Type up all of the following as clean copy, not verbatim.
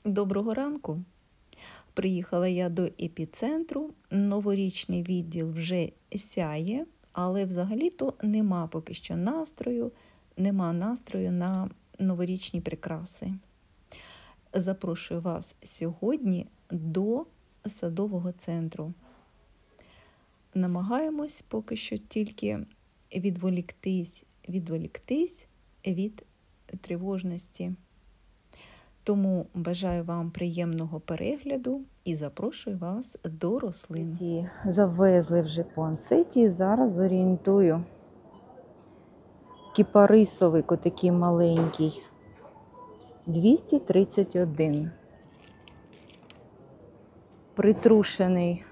Доброго ранку! Приїхала я до епіцентру, новорічний відділ вже сяє, але взагалі-то нема поки що нема настрою на новорічні прикраси. Запрошую вас сьогодні до садового центру. Намагаємось поки що тільки відволіктись від тривожності. Тому бажаю вам приємного перегляду і запрошую вас до рослин. Завезли вже пуансеті, зараз орієнтую. Кіпарисовик отакий маленький. 231. Притрушений.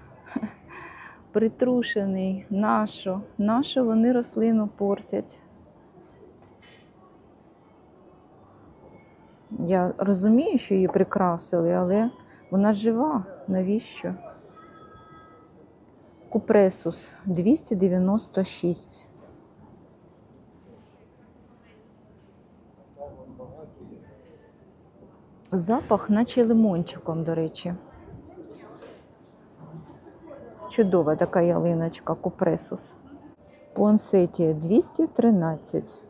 Нащо вони рослину портять? Я розумію, що її прикрасили, але вона жива. Навіщо? Купресус 296. Запах наче лимончиком, до речі. Чудова така ялиночка, купресус. Пуансетія 213.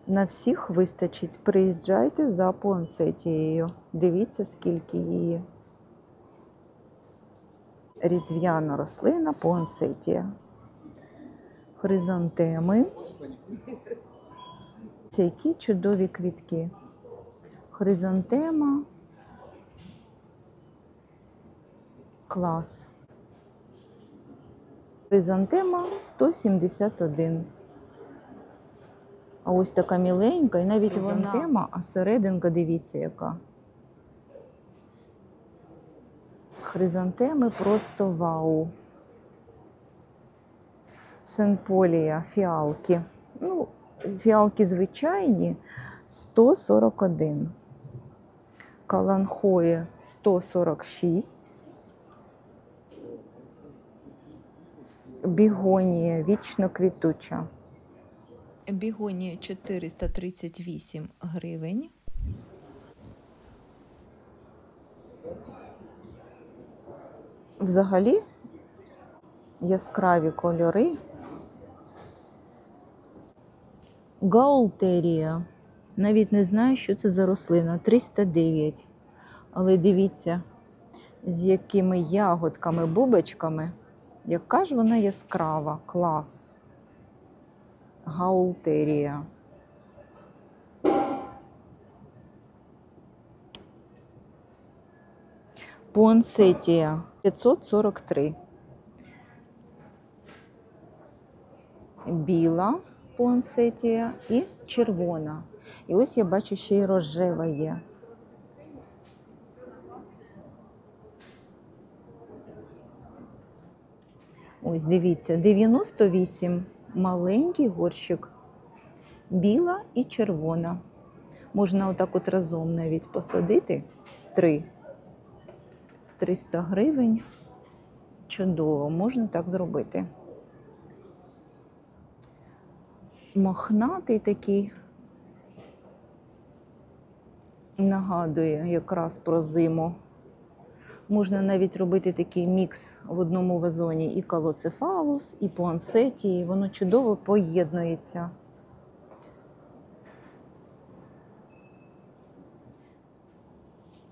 На всіх вистачить. Приїжджайте за пуансетією. Дивіться, скільки її. Різдвяна рослина пуансетія. Хризантеми. Це які чудові квітки. Хризантема. Клас. Хризантема 171. А ось така міленька, і навіть хризантема, а серединка, дивіться, яка. Хризантеми просто вау. Сенполія, фіалки. Ну, фіалки звичайні 141. Каланхої 146. Бігонія вічно квітуча. Бігонія 438 гривень. Взагалі яскраві кольори. Гаултерія. Навіть не знаю, що це за рослина. 309. Але дивіться, з якими ягодками, бубочками. Яка ж вона яскрава. Клас. Гаултерія. Пуансетія 543. Біла пуансетія і червона. І ось я бачу, ще й рожева є. Ось, дивіться, 98. Маленький горщик. Біла і червона. Можна отак от разом навіть посадити. 300 гривень. Чудово, можна так зробити. Мохнатий такий. Нагадує якраз про зиму. Можна навіть робити такий мікс в одному вазоні. І калоцефалус, і пуансетії. Воно чудово поєднується.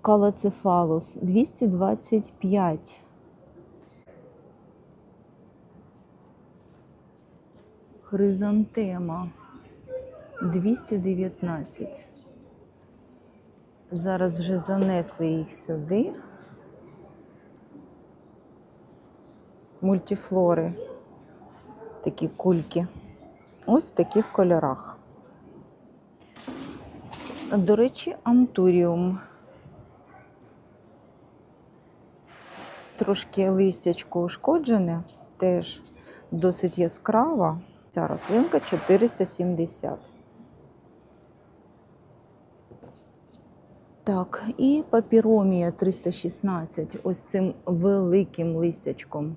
Калоцефалус 225. Хризантема 219. Зараз вже занесли їх сюди. Мультифлори. Такі кульки. Ось в таких кольорах. До речі, антуріум. Трошки листячко ушкоджене, теж досить яскрава. Ця рослинка 470. Так, і папіромія 316, ось цим великим листячком.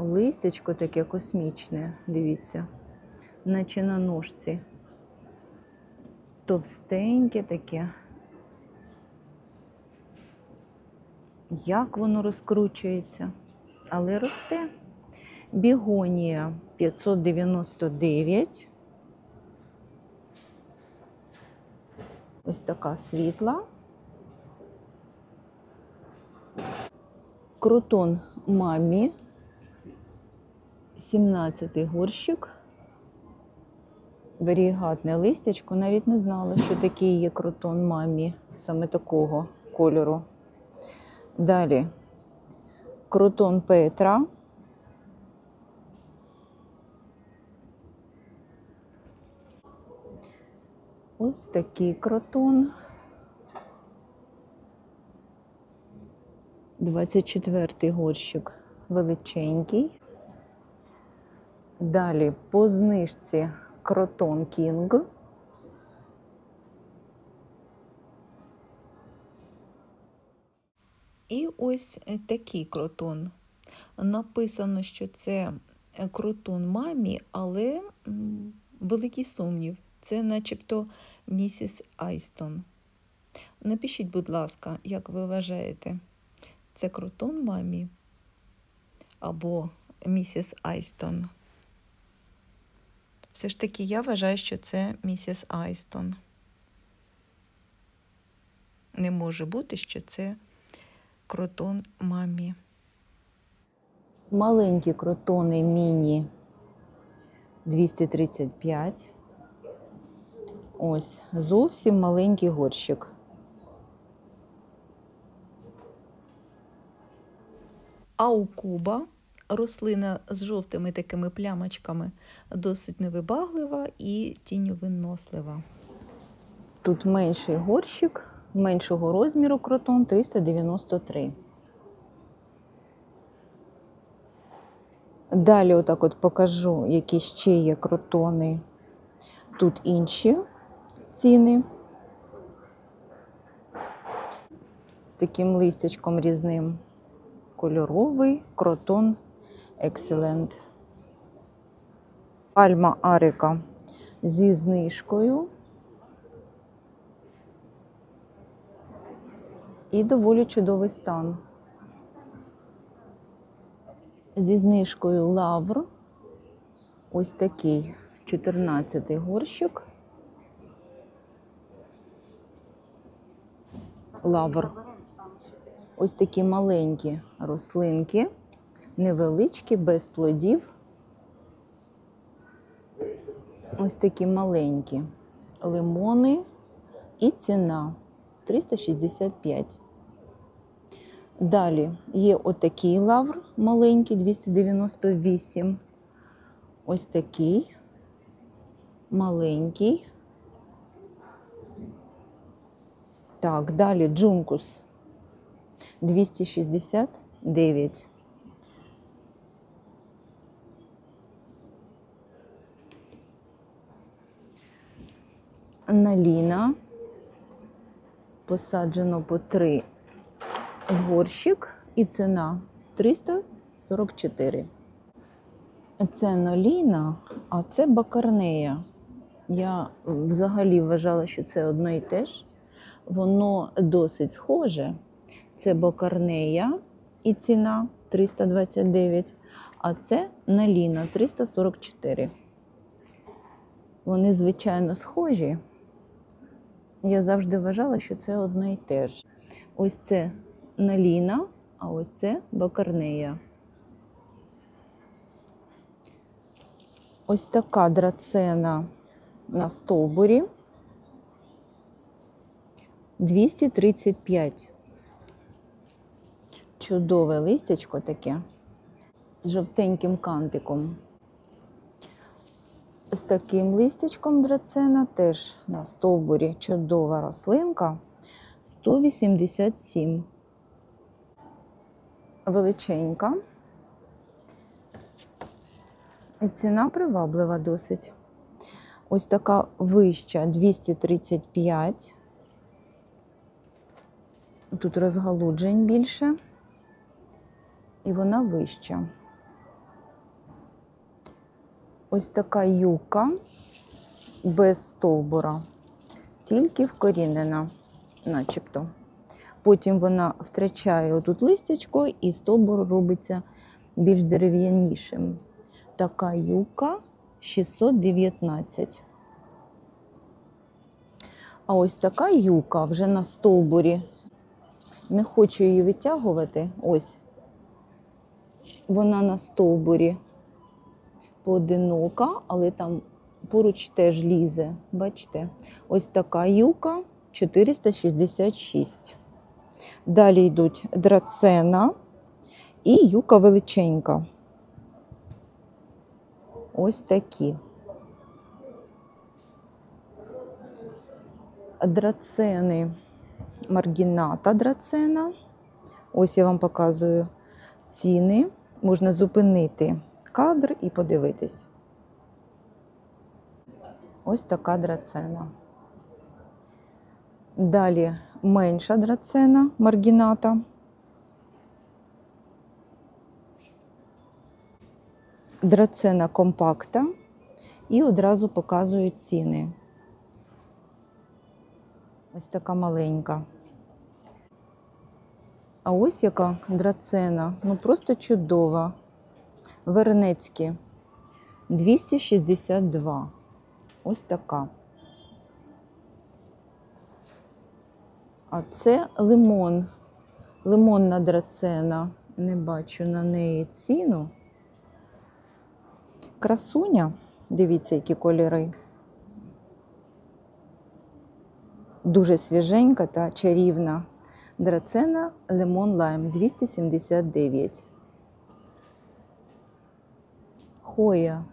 Листячко таке космічне, дивіться, наче на ножці. товстеньке таке. Як воно розкручується, але росте. Бігонія 599. Ось така світла. Кротон мамі. 17-й горщик. Варігатне листячко. Навіть не знала, що такий є кротон мамі, саме такого кольору. Далі кротон Петра. Ось такий кротон. 24-й горщик величенький. Далі по знижці кротон Кінг. І ось такий кротон. Написано, що це кротон мамі, але великий сумнів. Це начебто місіс Айстон. Напишіть, будь ласка, як ви вважаєте, це кротон мамі або місіс Айстон? Все ж таки я вважаю, що це місіс Айстон. Не може бути, що це кротон мамі. Маленькі кротони міні 235. Ось, зовсім маленький горщик. А у куба рослина з жовтими такими плямочками досить невибаглива і тіньовинослива. Тут менший горщик, меншого розміру кротон 393. Далі отак от покажу, які ще є кротони. Тут інші ціни. З таким листячком різним. Кольоровий кротон Excellent. Пальма Арика зі знижкою. І доволі чудовий стан. Зі знижкою Лавр. Ось такий 14-й горщик. Лавр. Ось такі маленькі рослинки, невеличкі, без плодів. Ось такі маленькі лимони і ціна 365. Далі є отакий лавр маленький, 298. Ось такий маленький. Так, далі джункус 269. Наліна посаджено по 3 в горщик і ціна 344. Це ноліна, а це бакарнея. Я взагалі вважала, що це одно і те ж. Воно досить схоже. Це бакарнея і ціна 329, а це наліна 344. Вони, звичайно, схожі. Я завжди вважала, що це одно і те ж. Ось це наліна, а ось це бакарнея. Ось така драцена на стовбурі. 235. Чудове листячко таке, з жовтеньким кантиком. З таким листячком драцена теж на стовбурі чудова рослинка. 187. Величенька. І ціна приваблива досить. Ось така вища 235. Тут розгалуджень більше. І вона вища. Ось така юка без стовбура. тільки вкорінена, начебто. Потім вона втрачає отут листячко і стовбур робиться більш дерев'янішим. Така юка 619. А ось така юка вже на стовбурі. Не хочу її витягувати. Ось. Вона на стовбурі поодинока, але там поруч теж лізе. Бачите? Ось така юка 466. Далі йдуть драцена і юка величенька. Ось такі. Драцени маргіната драцена. Ось я вам показую ціни. Можна зупинити кадр і подивитись. Ось така драцена. Далі менша драцена маргіната. Драцена компакта. І одразу показую ціни. Ось така маленька. А ось яка драцена. Ну просто чудова. Вернецькі. 262. Ось така. А це лимон. Лимонна драцена. Не бачу на неї ціну. Красуня. Дивіться, які кольори. Дуже свіженька та чарівна. Драцена Лимон Лайм 279. Хоя.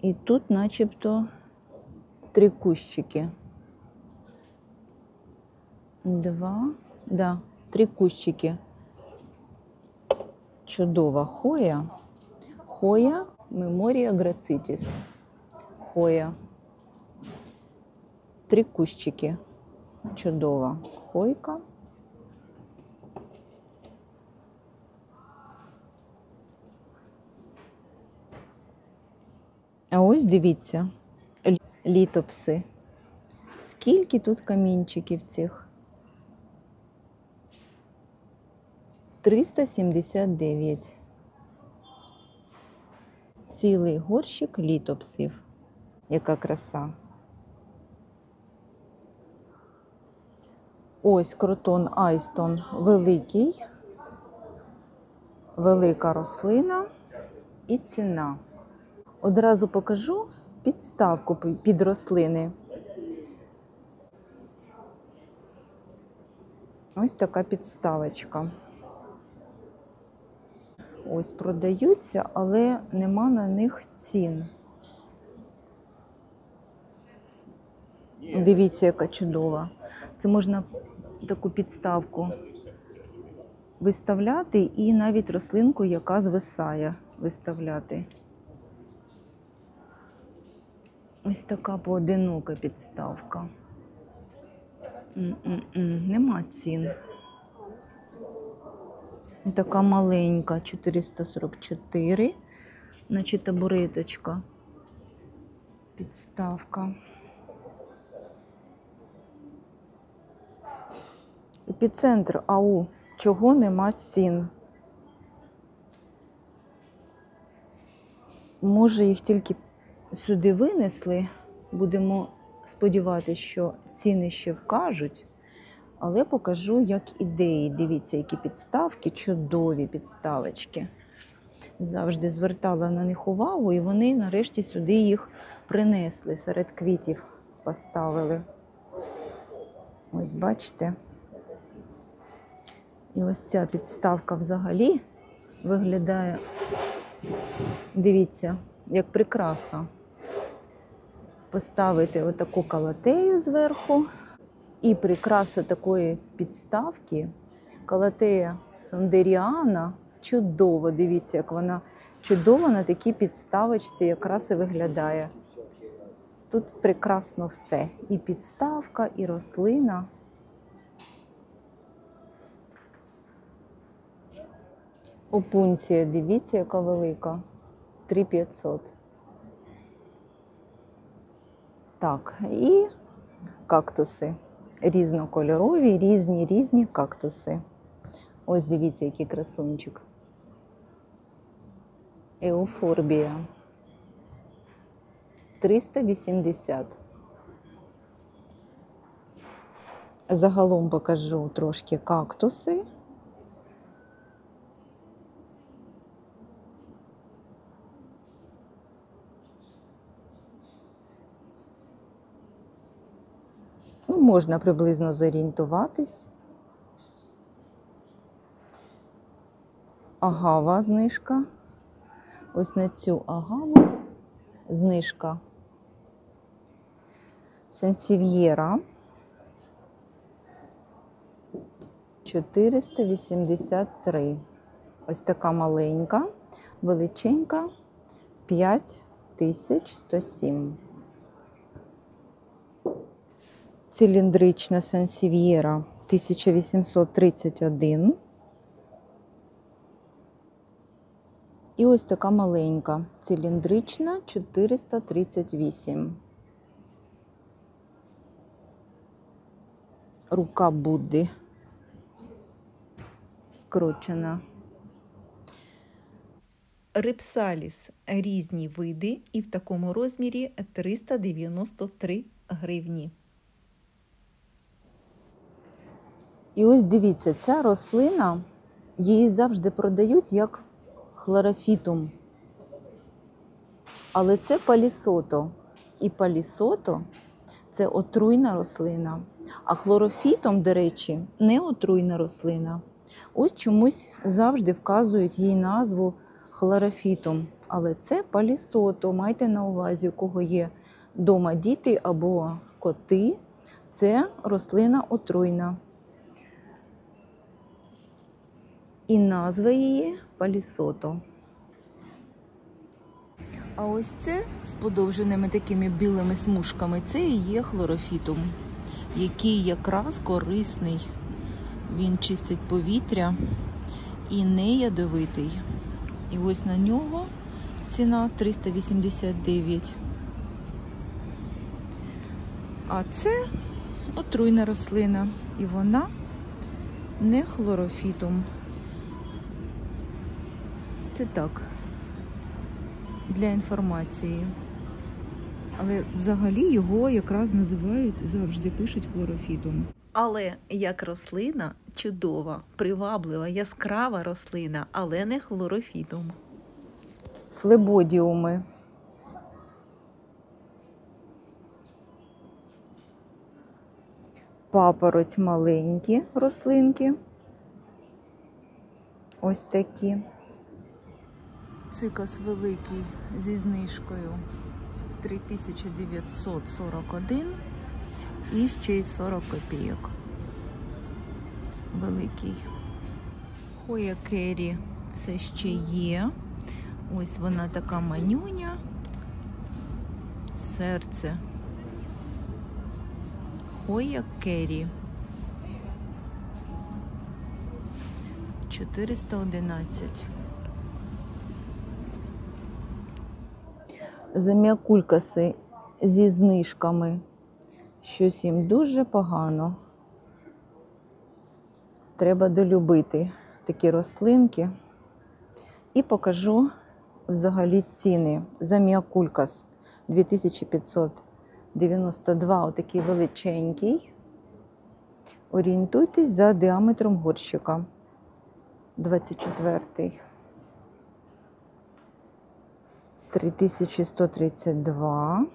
І тут начебто 3 кущики. 3 кущики. Чудова хоя. Хоя Меморія Грацитіс. Хоя. 3 кущики. Чудова хойка. А ось дивіться, літопси. Скільки тут камінчиків цих? 379. Цілий горщик літопсів. Яка краса. Ось кротон Айстон великий. Велика рослина і ціна. Одразу покажу підставку під рослини. Ось така підставочка. Ось продаються, але нема на них цін. Дивіться, яка чудова. Це можна таку підставку виставляти і навіть рослинку, яка звисає, виставляти. Ось така поодинока підставка. Нема цін. Така маленька, 444, значить табуреточка, підставка. Епіцентр АУ. Чого нема цін? Може, їх тільки сюди винесли. Будемо сподіватися, що ціни ще вкажуть. Але покажу, як ідеї. Дивіться, які підставки, чудові підставочки. Завжди звертала на них увагу, і вони нарешті сюди їх принесли, серед квітів поставили. Ось бачите. І ось ця підставка взагалі виглядає, дивіться, як прикраса. Поставити отаку калатею зверху. І прикраса такої підставки, калатея сандеріана, чудово, дивіться, як вона чудово на такій підставочці якраз і виглядає. Тут прекрасно все, і підставка, і рослина. Опунція, дивіться, яка велика, 3500. Так, і кактуси. Різнокольорові, різні кактуси. Ось дивіться, який красунчик. Еуфорбія. 380. Загалом покажу трошки кактуси. Ну, можна приблизно зорієнтуватись. Агава знижка. Ось на цю агаву знижка. Сансів'єра 483. Ось така маленька, величенька 5107. Циліндрична сансів'єра 1831. І ось така маленька, циліндрична 438. Рука Будди скручена. Рипсаліс різні види і в такому розмірі 393 гривні. І ось дивіться, ця рослина, її завжди продають як хлорофітум. Але це палісото. І палісото – це отруйна рослина. А хлорофітом, до речі, не отруйна рослина. Ось чомусь завжди вказують їй назву хлорофітум. Але це палісото. Майте на увазі, у кого є вдома діти або коти. Це рослина отруйна. І назва її палісото. А ось це з подовженими такими білими смужками, це і є хлорофітум, який якраз корисний. Він чистить повітря і не ядовитий. І ось на нього ціна 389. А це отруйна рослина, і вона не хлорофітум. Це так, для інформації. Але взагалі його якраз називають, завжди пишуть хлорофітум. Але як рослина чудова, приваблива, яскрава рослина, але не хлорофітум. Флебодіуми. Папороть маленькі рослинки. Ось такі. Цикас великий зі знижкою 3941 і ще й 40 копійок. Великий. Хоя Керрі все ще є. Ось вона така манюня. Серце. Хоя Керрі. 411. Заміакулькаси зі знижками. Щось їм дуже погано. Треба долюбити такі рослинки. І покажу взагалі ціни. Заміакулькас 2592, отакий величенький. Орієнтуйтесь за діаметром горщика. 24-й. 3132.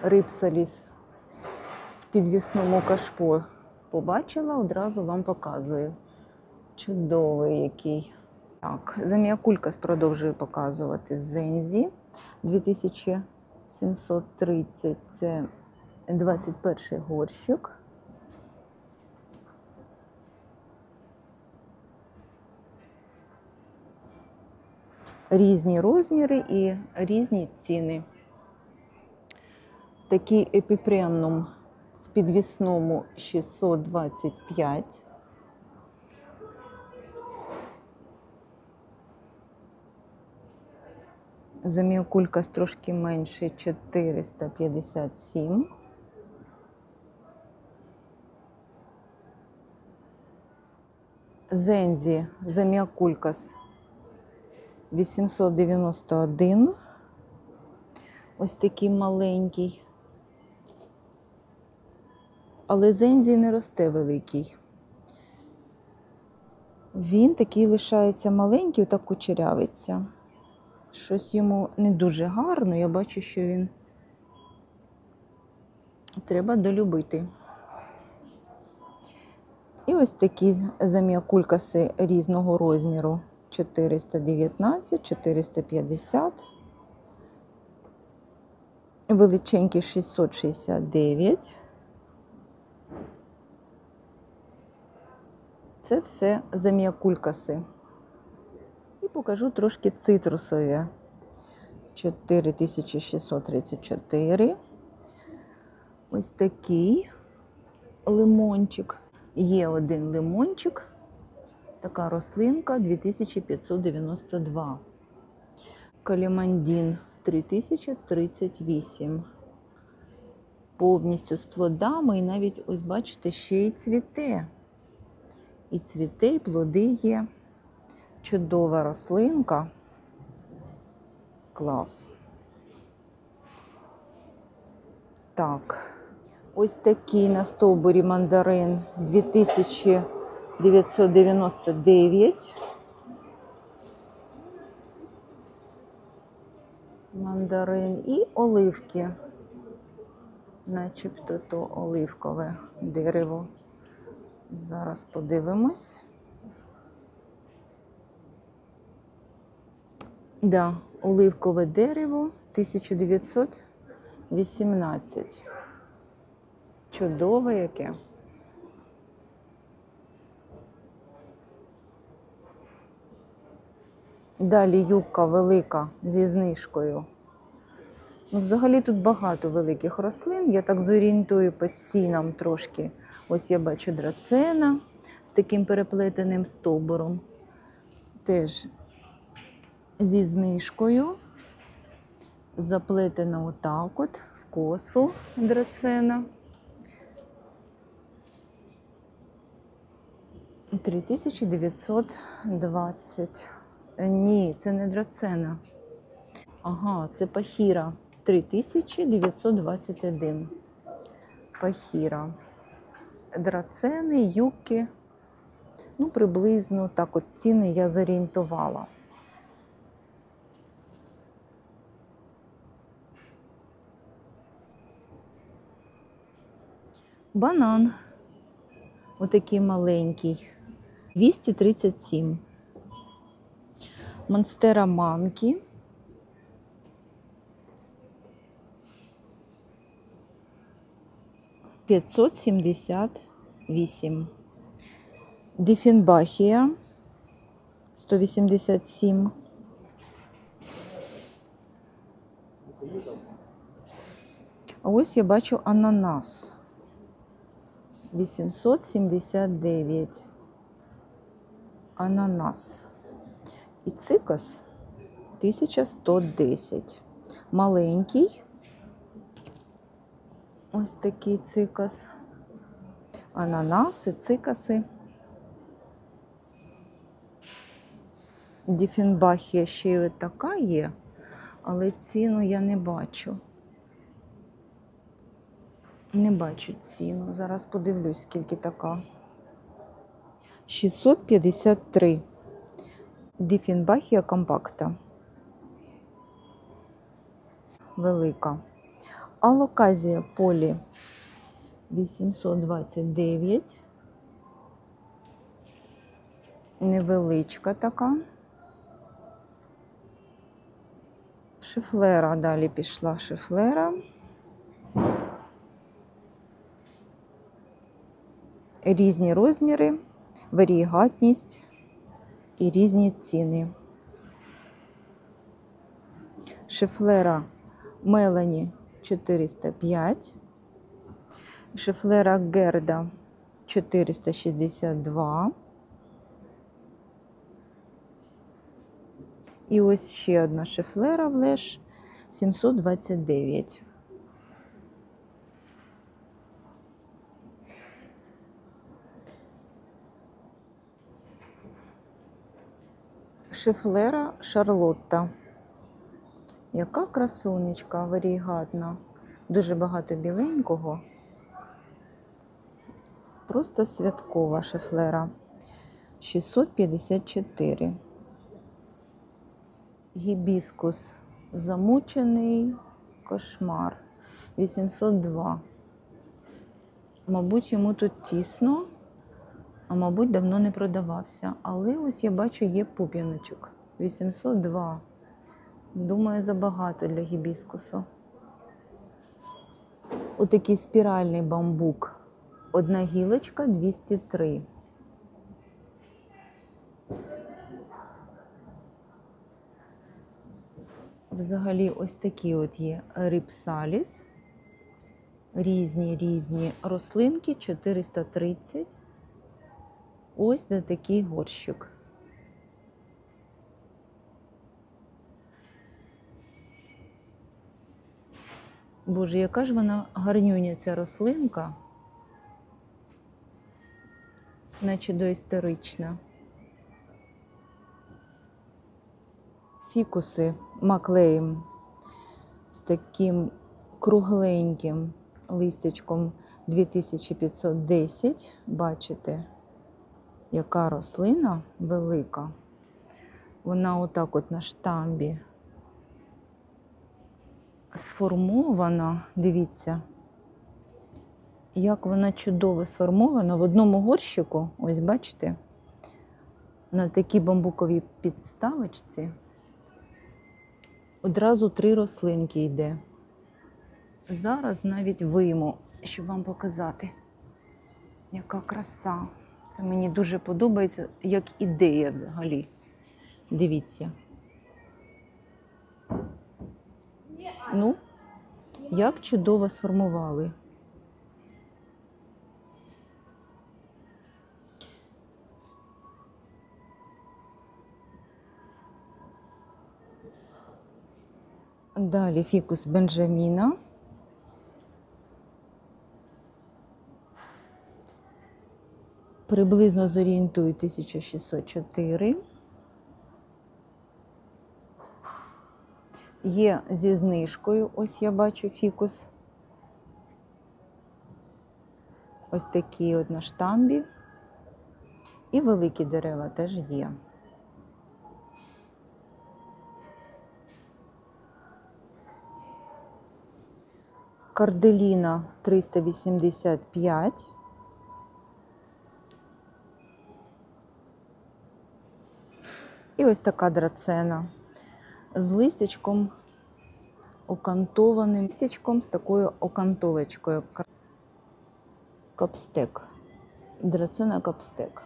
Рипсаліс в підвісному кашпо побачила, одразу вам показую. Чудовий який. Так, заміакулькас продовжую показувати. Зензі 2730, це 21 горщик. Різні розміри і різні ціни. Такий епіпремнум в підвісному 625. Заміокулькас трошки менше 457. Зензі заміокулькас 891. Ось такий маленький. Але зензі не росте великий. Він такий лишається маленький, так кучерявиться. Щось йому не дуже гарно, я бачу, що він треба долюбити. І ось такі заміокулькаси різного розміру. 419, 450. Величенький 669. Це все заміокулькаси. І покажу трошки цитрусові. 4634. Ось такий лимончик. Є один лимончик. Така рослинка 2592. Калімандін 3038. Повністю з плодами і навіть, ось бачите, ще й цвіте. І цвіте, і плоди є. Чудова рослинка. Клас. Так, ось такий на стовбурі мандарин 2999. Мандарин і оливки. Начебто то оливкове дерево. Зараз подивимось. Да, оливкове дерево 1918. Чудове яке. Далі юбка велика зі знижкою. Ну, взагалі тут багато великих рослин. Я так зорієнтую по цінам трошки. Ось я бачу драцена з таким переплетеним стовбуром. Теж зі знижкою. Заплетена отак от в косу драцена. 3920. Ні, це не драцена. Ага, це пахіра. 3921. Пахіра. Драцени, юбки. Ну, приблизно так от ціни я зорієнтувала. Банан. Отакий маленький. 237. Монстера манкі. – 578. Дифенбахія 187. А ось я бачу ананас 879. Ананас. І цикас 1110. Маленький. Ось такий цикас. Ананаси, цикаси. Діфенбахія ще й така є, але ціну я не бачу. Не бачу ціну. Зараз подивлюсь, скільки така. 653. Діфенбахія компакта. Велика. Алоказія полі 829. Невеличка така. Шифлера, далі пішла шифлера. Різні розміри, варієгатність і різні ціни. Шифлера Мелані 405. Шифлера Герда 462. І ось ще одна шифлера Влеш 729. Шифлера Шарлотта. Яка красунечка, варігатна. Дуже багато біленького. Просто святкова шифлера. 654. Гібіскус замучений кошмар. 802. Мабуть, йому тут тісно, а мабуть, давно не продавався. Але ось я бачу, є пуп'яночок. 802. Думаю, забагато для гібіскусу. Отакий спіральний бамбук. Одна гілочка 203. Взагалі ось такі от є рипсаліс. Різні рослинки 430. Ось за такий горщик. Боже, яка ж вона гарнюня, ця рослинка. Наче доісторична. Фікуси Маклеєм з таким кругленьким листячком 2510. Бачите, яка рослина велика. Вона отак от на штамбі сформована. Дивіться, як вона чудово сформована в одному горщику. Ось бачите, на такій бамбуковій підставочці одразу 3 рослинки йде. Зараз навіть вийму, щоб вам показати, яка краса. Це мені дуже подобається, як ідея взагалі. Дивіться. Ну, як чудово сформували. Далі фікус Бенджаміна. Приблизно зорієнтую 1604. Є зі знижкою, ось я бачу фікус. Ось такі от на штамбі. І великі дерева теж є. Карделіна 385. І ось така драцена з листячком окантованим, листячком з такою окантовочкою. Капстек. Драцена капстек.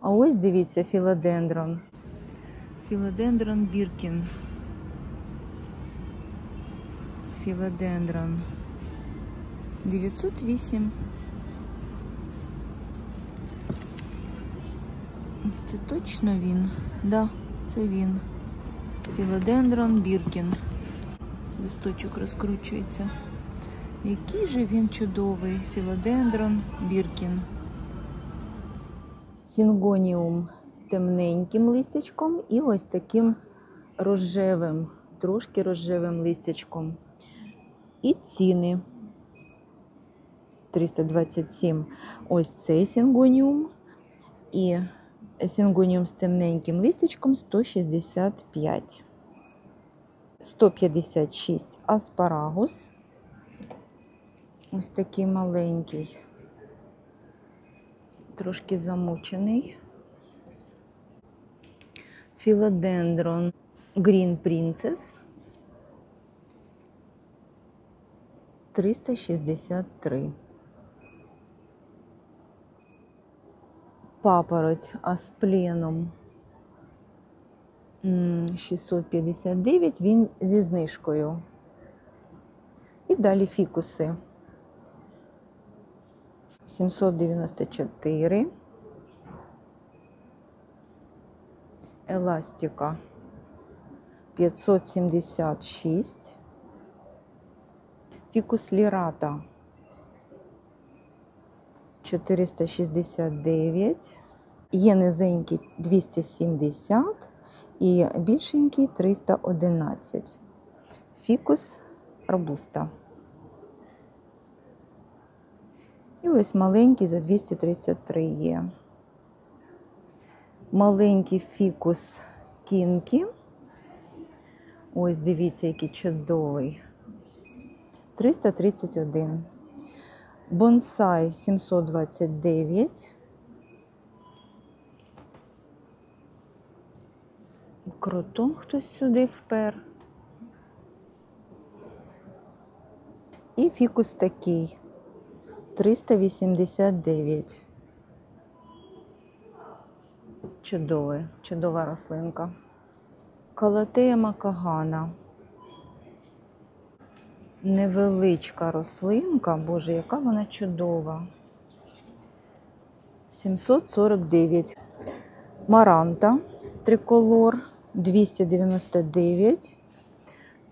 А ось дивіться, філодендрон. Філодендрон Біркін. Філодендрон 908. Це точно він? Да, це він. Філодендрон Біркін. Листочок розкручується. Який же він чудовий. Філодендрон Біркін. Сінгоніум темненьким листячком і ось таким рожевим, трошки рожевим листячком. І ціни 327. Ось цей сінгоніум. І сінгоніум з темненьким листячком 165. 156 аспарагус. Ось такий маленький. Трошки замучений. Філодендрон Green Princess 363. Папороть аспленум 659, він зі знижкою. І далі фікуси 794. еластика 576, фікус лірата 469, є низенький 270 і більшенький 311. Фікус робуста. І ось маленький за 233 є. Маленький фікус кінкі. Ось дивіться, який чудовий. 331. Бонсай 729. Крутон хтось сюди впер. І фікус такий 389. Чудова рослинка. Калатея макагана. Невеличка рослинка, боже, яка вона чудова. 749. Маранта триколор 299.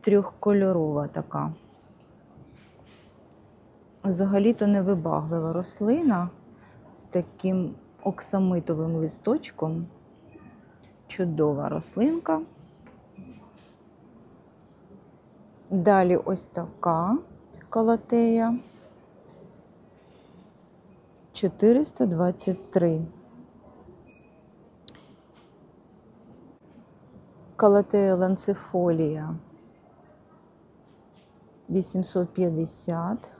Трьохкольорова така. Взагалі-то невибаглива рослина з таким оксамитовим листочком. Чудова рослинка. Далі ось така калатея. 423. Калатея ланцефолія 850.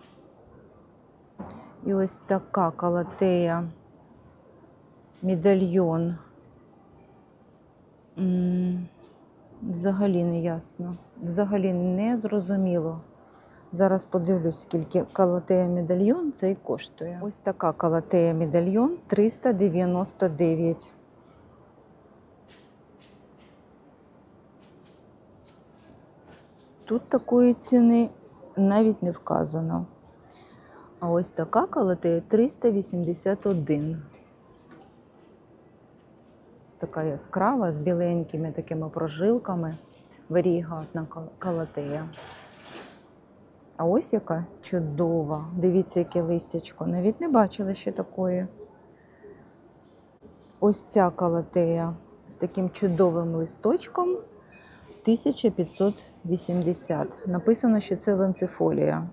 І ось така калатея медальйон. Взагалі не ясно. Взагалі не зрозуміло. Зараз подивлюсь, скільки калатея медальйон цей коштує. Ось така калатея медальйон 399. Тут такої ціни навіть не вказано. А ось така калатея 381. Така яскрава, з біленькими такими прожилками. Варігатна калатея. А ось яка чудова. Дивіться, яке листячко. Навіть не бачила ще такої. Ось ця калатея з таким чудовим листочком 1580. Написано, що це ланцефолія.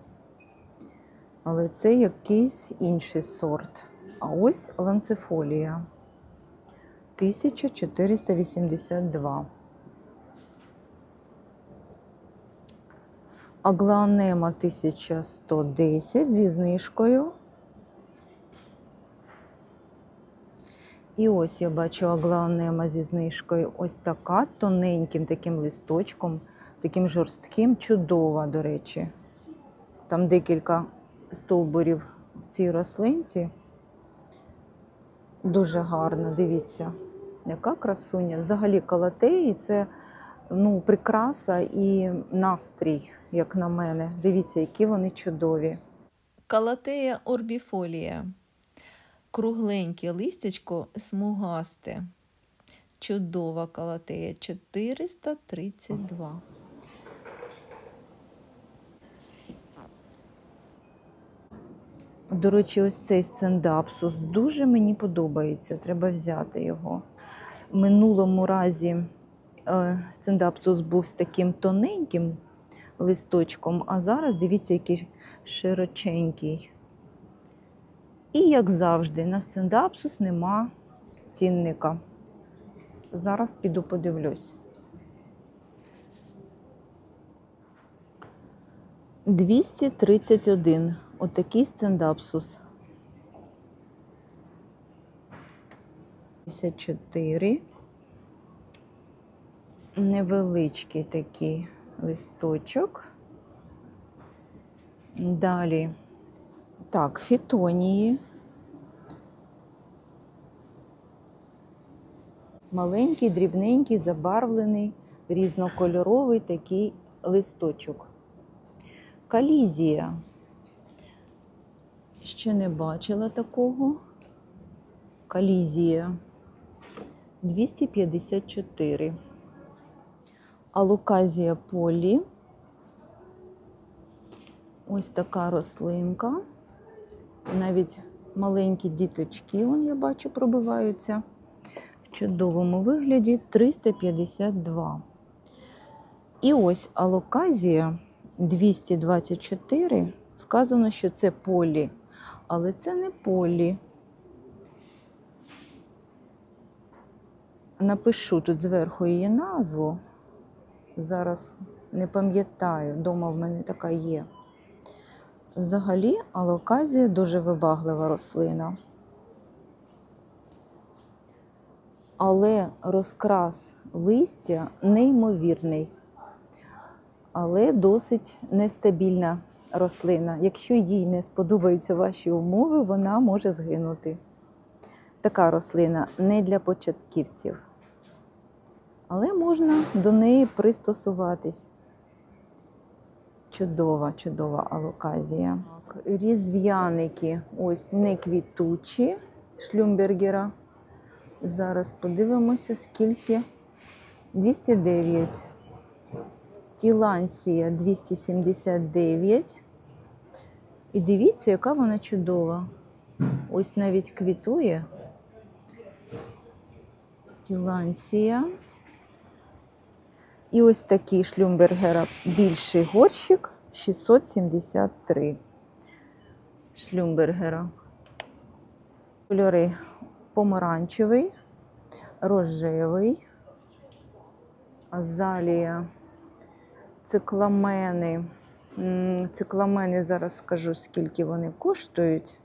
Але це якийсь інший сорт. А ось ланцефолія. 1482. Аглоанема 1110 зі знижкою. І ось я бачу аглоанема зі знижкою. Ось така, з тоненьким таким листочком, таким жорстким, чудова, до речі. Там декілька стовбурів в цій рослинці. Дуже гарно, дивіться, яка красуня. Взагалі калатеї – це прикраса і настрій, як на мене. Дивіться, які вони чудові. Калатея орбіфолія. Кругленьке листячко смугасте. Чудова калатея 432. До речі, ось цей сцендапсус дуже мені подобається. Треба взяти його. В минулому разі сцендапсус був з таким тоненьким листочком, а зараз, дивіться, який широченький. І, як завжди, на сцендапсус нема цінника. Зараз піду подивлюсь. 231. Отакий сцендапсус. 54. Невеличкий такий листочок. Далі. Так, фітонії. Маленький, дрібненький, забарвлений, різнокольоровий такий листочок. Калізія. Ще не бачила такого. Калізія. 254. Алоказія полі. Ось така рослинка. Навіть маленькі діточки, вон я бачу, пробиваються. В чудовому вигляді 352. І ось алоказія 224. Вказано, що це полі, але це не полі. Напишу тут зверху її назву. Зараз не пам'ятаю, дома в мене така є. Взагалі, алоказія дуже вибаглива рослина. Але розкрас листя неймовірний. Але досить нестабільна рослина. Якщо їй не сподобаються ваші умови, вона може згинути. Така рослина не для початківців. Але можна до неї пристосуватись. Чудова, чудова алоказія. Різдв'яники, ось не квітучі шлюмбергера. Зараз подивимося, скільки. 209. Тілансія 279. І дивіться, яка вона чудова. Ось навіть квітує. Тілансія. І ось такий шлюмбергера більший горщик 673 шлюмбергера. Кольори помаранчевий, рожевий, азалія, цикламени. Цикламени, зараз скажу, скільки вони коштують.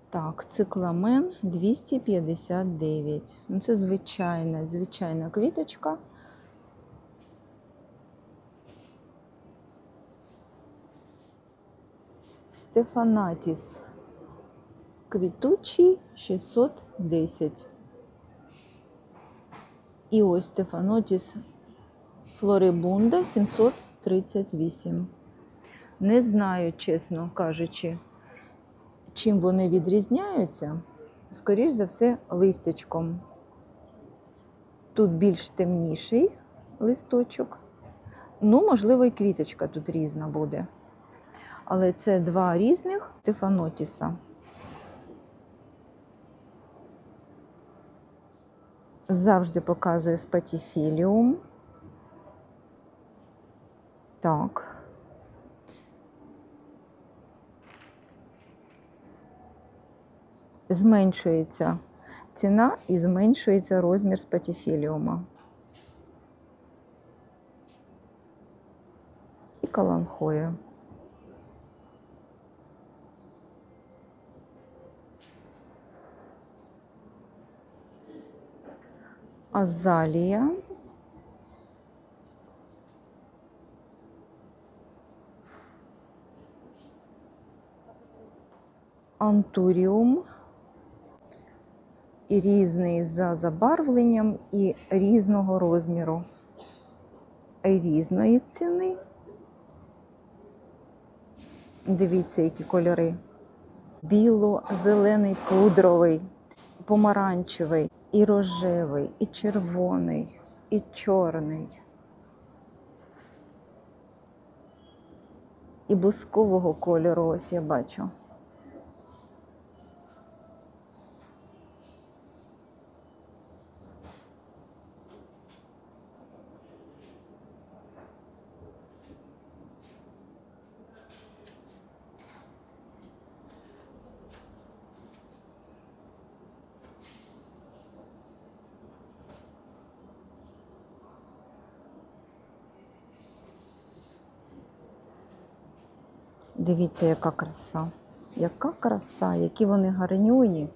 Так, цикламен 259. Ну, це звичайна квіточка. Стефанатіс квітучий 610. І ось Стефанотіс флорибунда 738. Не знаю, чесно кажучи, чим вони відрізняються. Скоріш за все, листячком. Тут більш темніший листочок. Ну, можливо, і квіточка тут різна буде. Але це два різних Стефанотіса. Завжди показує спатіфіліум. Так. Зменшується ціна і зменшується розмір спатіфіліума. І каланхоя. Азалія. Антуріум. І різний за забарвленням, і різного розміру, і різної ціни. Дивіться, які кольори. Біло-зелений пудровий, помаранчевий, і рожевий, і червоний, і чорний. І бускового кольору, ось я бачу. Дивіться, яка краса. Яка краса, які вони гарнюні.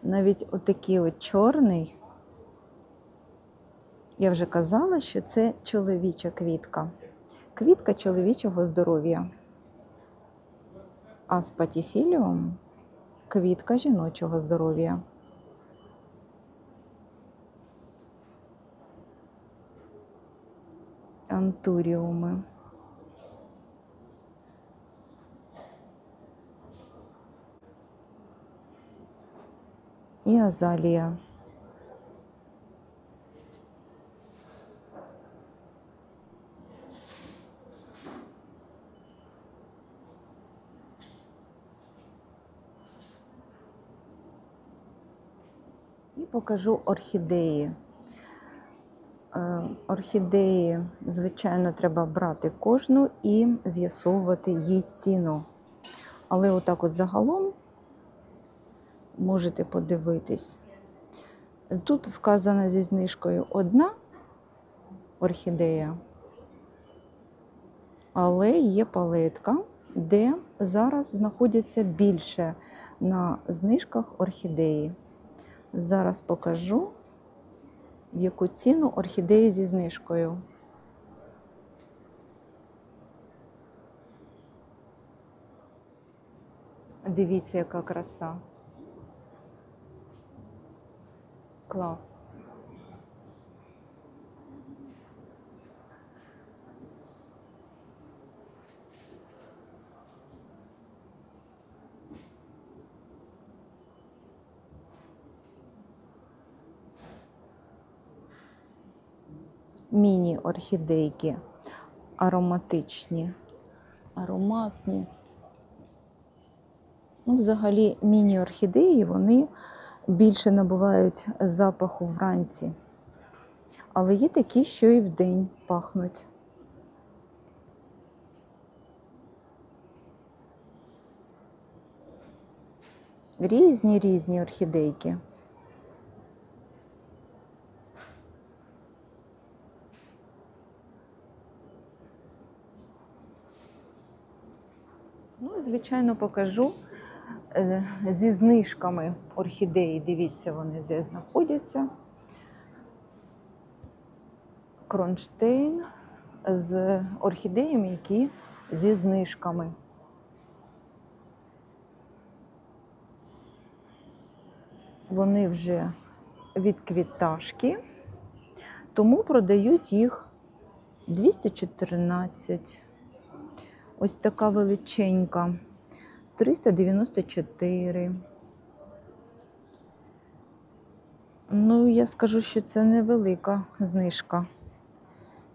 Навіть отакий от чорний. Я вже казала, що це чоловіча квітка. Квітка чоловічого здоров'я. А спатіфіліум – квітка жіночого здоров'я. Антуріуми. І азалія. І покажу орхідеї. Орхідеї, звичайно, треба брати кожну і з'ясовувати їй ціну. Але отак от загалом можете подивитись. Тут вказана зі знижкою одна орхідея, але є палетка, де зараз знаходяться більше на знижках орхідеї. Зараз покажу, в яку ціну орхідеї зі знижкою. Дивіться, яка краса. Клас. Міні-орхідейки ароматичні, ароматні. Ну, взагалі, міні-орхідеї, вони більше набувають запаху вранці. Але є такі, що і вдень пахнуть. Різні орхідейки. Ну і, звичайно, покажу зі знижками орхідеї. Дивіться, вони де знаходяться. Кронштейн з орхідеями, які зі знижками. Вони вже від квіташки, тому продають їх 214. Ось така величенька 394. Ну, я скажу, що це невелика знижка.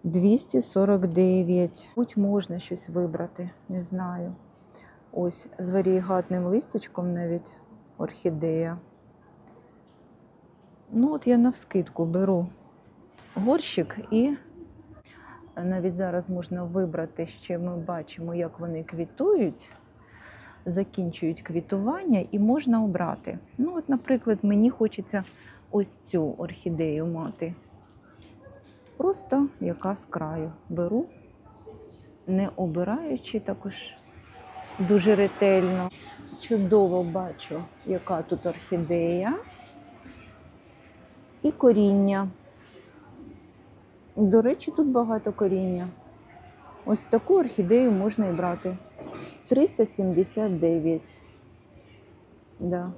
249. Будь можна щось вибрати, не знаю. Ось з варієгатним листячком навіть орхідея. Ну, от я навскидку беру горщик і навіть зараз можна вибрати, ще ми бачимо, як вони квітують, закінчують квітування і можна обрати. Ну, от, наприклад, мені хочеться ось цю орхідею мати. Просто яка з краю. Беру, не обираючи також дуже ретельно. Чудово бачу, яка тут орхідея і коріння. До речі, тут багато коріння. Ось таку орхідею можна і брати. 379. Да.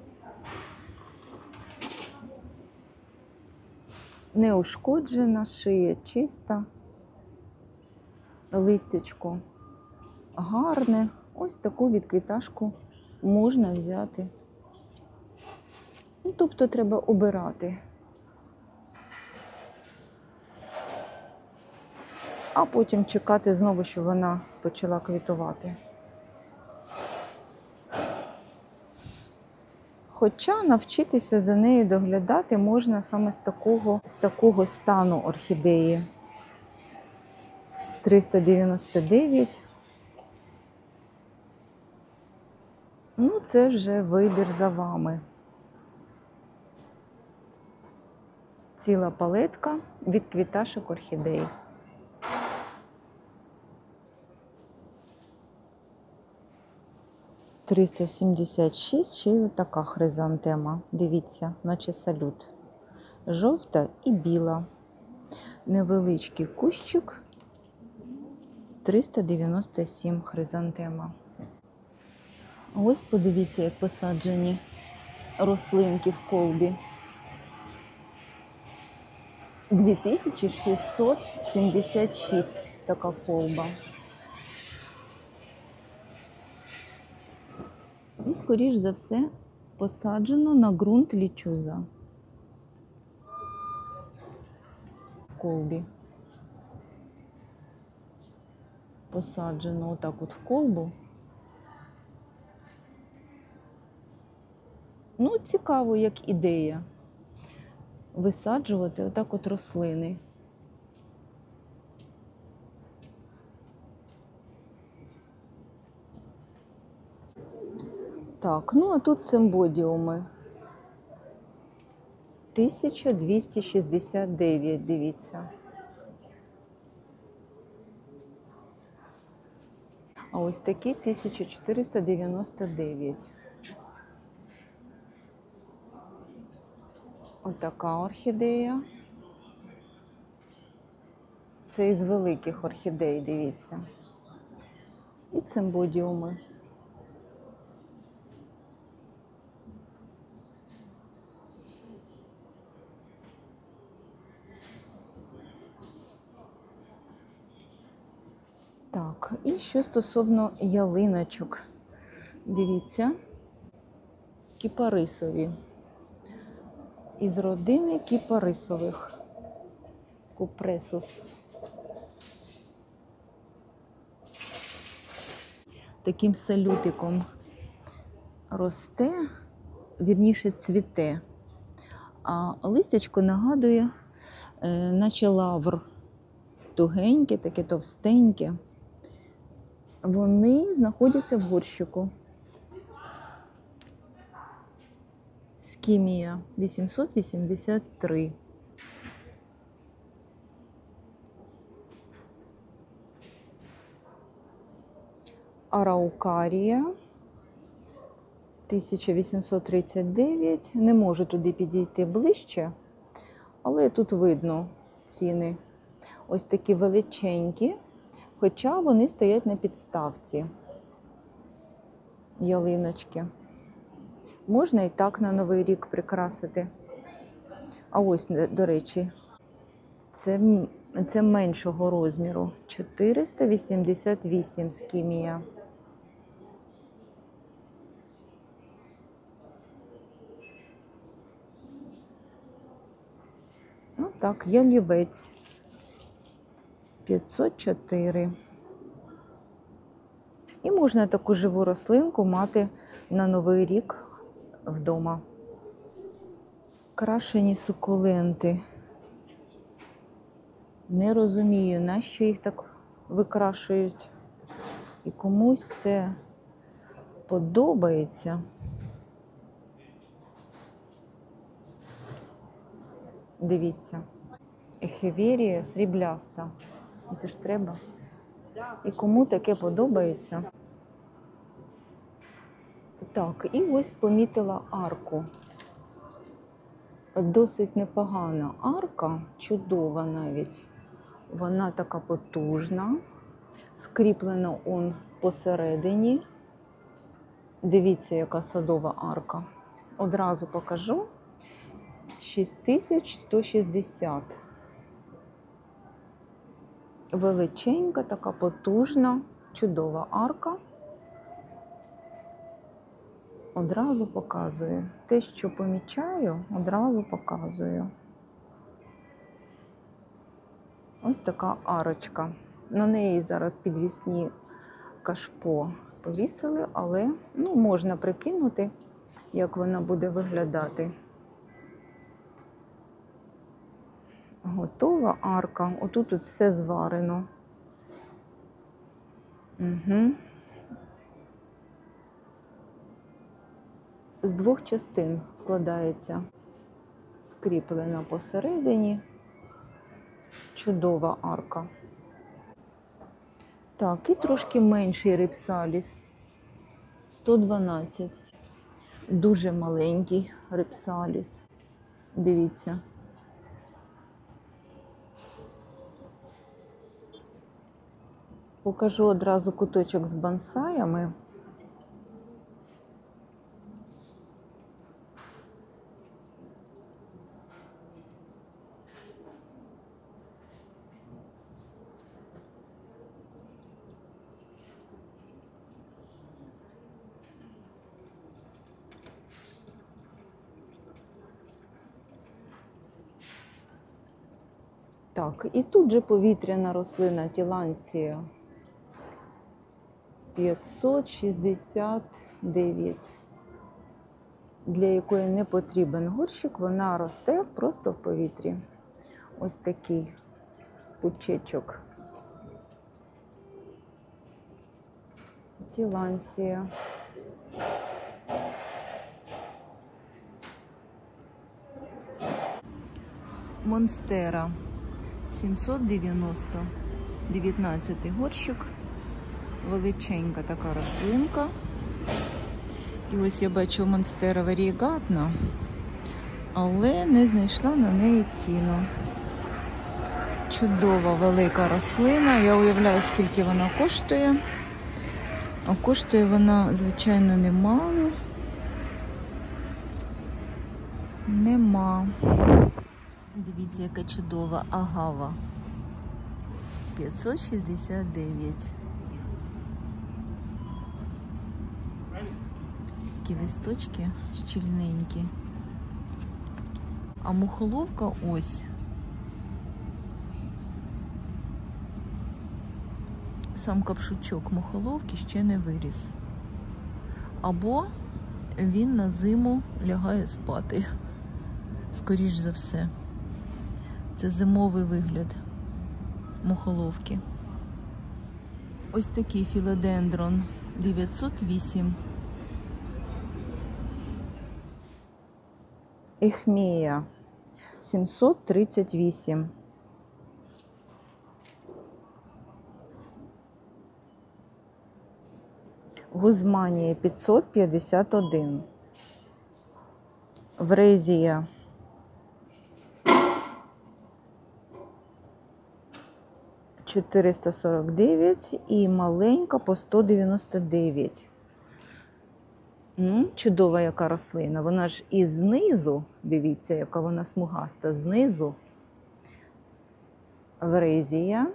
Неушкоджена, шия чиста. Листячко гарне. Ось таку відквіташку можна взяти. Ну, тобто треба обирати. А потім чекати знову, щоб вона почала квітувати. Хоча навчитися за нею доглядати можна саме з такого стану орхідеї. 399. Ну, це вже вибір за вами. Ціла палетка від квіташок орхідей. $376, ще й така хризантема. Дивіться, наче салют. Жовта і біла. Невеличкий кущик. 397 хризантема. Ось подивіться, як посаджені рослинки в колбі. 2676 така колба. І, скоріш за все, посаджено на ґрунт лічуза. В колбі. Посаджено отак от в колбу. Ну, цікаво, як ідея. висаджувати отак от рослини. Так, ну а тут цимбодіуми. 1269, дивіться. А ось такі 1499. Отака орхідея. Це із великих орхідей, дивіться. І цимбодіуми. Так, і що стосовно ялиночок. Дивіться, кіпарисові. Із родини кіпарисових. Купресус. Таким салютиком росте, вірніше цвіте. А листячко нагадує, наче лавр. Тугеньке, таке товстеньке. Вони знаходяться в горщику. Скімія 883. Араукарія 1839. Не можу туди підійти ближче, але тут видно ціни. Ось такі величенькі, хоча вони стоять на підставці. Ялиночки. Можна і так на Новий рік прикрасити. А ось, до речі, це меншого розміру. 488 скімія. Ну так, ялівець. 504. І можна таку живу рослинку мати на Новий рік вдома. Крашені сукуленти. Не розумію, нащо їх так викрашують. І комусь це подобається. Дивіться. Ехеверія срібляста. Це ж треба. І кому таке подобається. Так, і ось помітила арку. Досить непогана арка, чудова навіть. Вона така потужна, скріплена он посередині. Дивіться, яка садова арка. Одразу покажу. 6160. Величенька, така потужна, чудова арка. Одразу показую. Те, що помічаю, одразу показую. Ось така арочка. На неї зараз підвісні кашпо повісили, але можна прикинути, як вона буде виглядати. Готова арка. Отут все зварено. Угу. З двох частин складається. Скріплена посередині. Чудова арка. Так, і трошки менший рипсаліс. 112. Дуже маленький рипсаліс. Дивіться. Покажу одразу куточок з бонсаями. Так, і тут же повітряна рослина тіланція. 569. для якої не потрібен горщик, вона росте просто в повітрі. Ось такий пучечок. Тілансія. Монстера 790. 19 горщик. Величенька така рослинка. І ось я бачу монстера варігатна, але не знайшла на неї ціну. Чудова велика рослина. Я уявляю, скільки вона коштує. А коштує вона, звичайно, немало. Нема. Дивіться, яка чудова агава. 569. Такі листочки щільненькі. А мухоловка ось. Сам капшучок мухоловки ще не виріс. Або він на зиму лягає спати. Скоріш за все. Це зимовий вигляд мухоловки. Ось такий філодендрон 908. Ехмея 738. Гузманія 551. Врезія 449 і маленька по 199. Чудова яка рослина. Вона ж і знизу, дивіться, яка вона смугаста, знизу. Врезія